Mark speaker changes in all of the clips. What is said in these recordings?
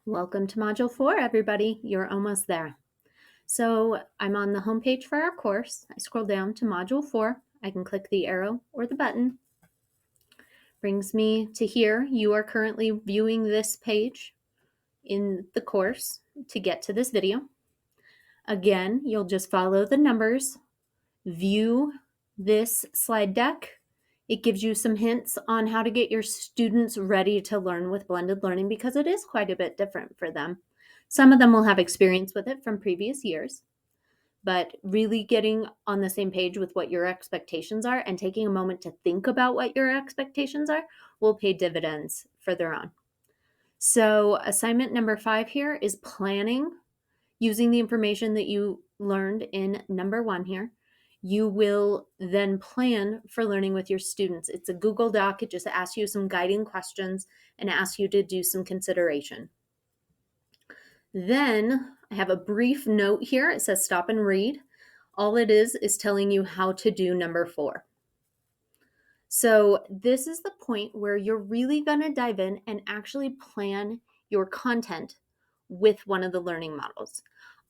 Speaker 1: Welcome to Module 4, everybody. You're almost there. So I'm on the homepage for our course. I scroll down to Module 4. I can click the arrow or the button. Brings me to here. You are currently viewing this page in the course to get to this video. Again, you'll just follow the numbers, view this slide deck. It gives you some hints on how to get your students ready to learn with blended learning because it is quite a bit different for them. Some of them will have experience with it from previous years, but really getting on the same page with what your expectations are and taking a moment to think about what your expectations are will pay dividends further on. So assignment number 5 here is planning using the information that you learned in number 1 here. You will then plan for learning with your students. It's a Google Doc. It just asks you some guiding questions and asks you to do some consideration. Then I have a brief note here. It says stop and read. All it is telling you how to do number 4. So this is the point where you're really going to dive in and actually plan your content with one of the learning models.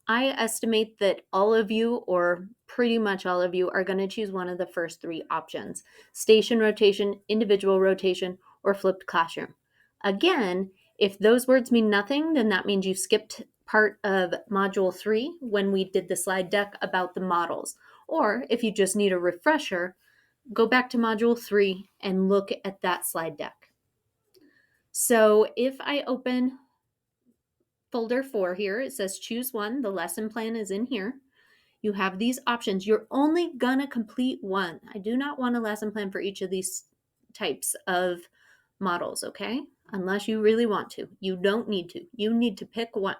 Speaker 1: I estimate that all of you, or pretty much all of you, are going to choose one of the first 3 options: station rotation, individual rotation, or flipped classroom. Again, if those words mean nothing, then that means you skipped part of Module 3 when we did the slide deck about the models. Or if you just need a refresher, go back to Module 3 and look at that slide deck. So if I open folder 4 here, it says choose one. The lesson plan is in here. You have these options. You're only gonna complete one. I do not want a lesson plan for each of these types of models, okay? Unless you really want to. You don't need to. You need to pick one.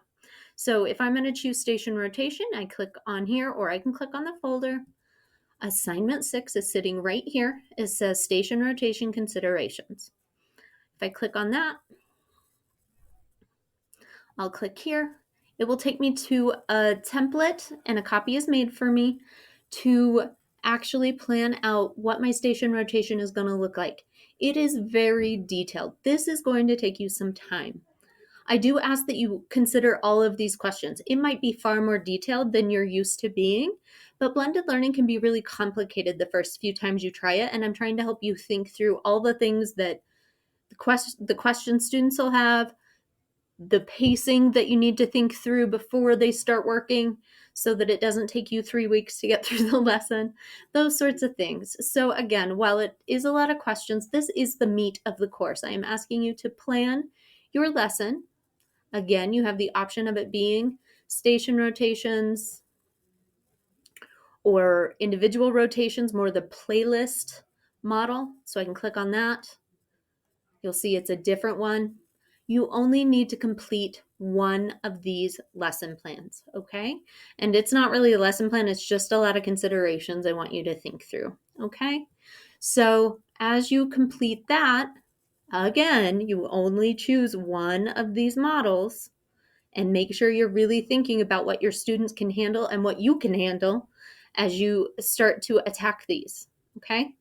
Speaker 1: So if I'm gonna choose station rotation, I click on here, or I can click on the folder. Assignment 6 is sitting right here. It says station rotation considerations. If I click on that, I'll click here. It will take me to a template, and a copy is made for me to actually plan out what my station rotation is going to look like. It is very detailed. This is going to take you some time. I do ask that you consider all of these questions. It might be far more detailed than you're used to being, but blended learning can be really complicated the first few times you try it, and I'm trying to help you think through all the things that the questions students will have, the pacing that you need to think through before they start working so that it doesn't take you 3 weeks to get through the lesson, those sorts of things. So again, while it is a lot of questions, this is the meat of the course. I am asking you to plan your lesson. Again, you have the option of it being station rotations or individual rotations, more the playlist model. So I can click on that. You'll see it's a different one. You only need to complete one of these lesson plans, okay? And it's not really a lesson plan, it's just a lot of considerations I want you to think through, okay? So as you complete that, again, you only choose one of these models and make sure you're really thinking about what your students can handle and what you can handle as you start to attack these, okay?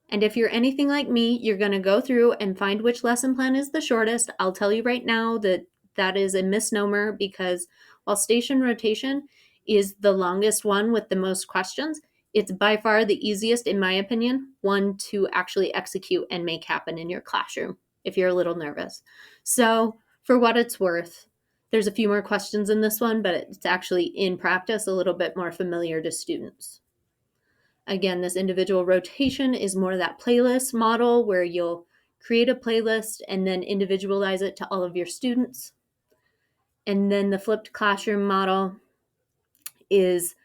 Speaker 1: And if you're anything like me, you're going to go through and find which lesson plan is the shortest. I'll tell you right now that that is a misnomer, because while station rotation is the longest one with the most questions, it's by far the easiest, in my opinion, one to actually execute and make happen in your classroom if you're a little nervous. So for what it's worth, there's a few more questions in this one, but it's actually in practice a little bit more familiar to students. Again, this individual rotation is more that playlist model where you'll create a playlist and then individualize it to all of your students. And then the flipped classroom model is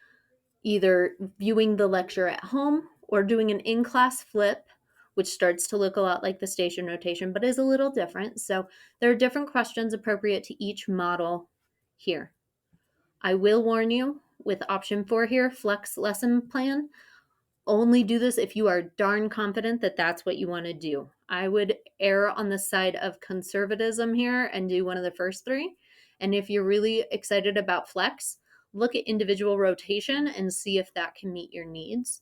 Speaker 1: either viewing the lecture at home or doing an in-class flip, which starts to look a lot like the station rotation, but is a little different. So there are different questions appropriate to each model here. I will warn you with option 4 here, flex lesson plan. Only do this if you are darn confident that that's what you want to do. I would err on the side of conservatism here and do one of the first 3. And if you're really excited about flex, look at individual rotation and see if that can meet your needs.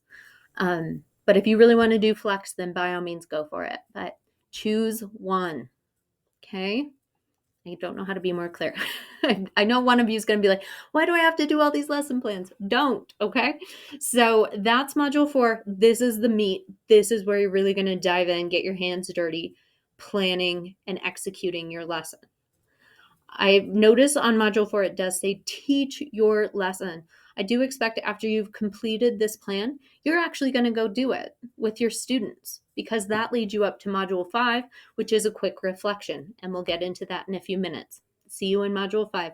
Speaker 1: But if you really want to do flex, then by all means go for it. But choose one, okay? I don't know how to be more clear. I know one of you is going to be like, why do I have to do all these lesson plans? Don't, okay? So that's module 4. This is the meat. This is where you're really going to dive in, get your hands dirty, planning and executing your lesson. I notice on module 4, it does say teach your lesson. I do expect after you've completed this plan, you're actually going to go do it with your students, because that leads you up to module 5, which is a quick reflection. And we'll get into that in a few minutes. See you in module 5.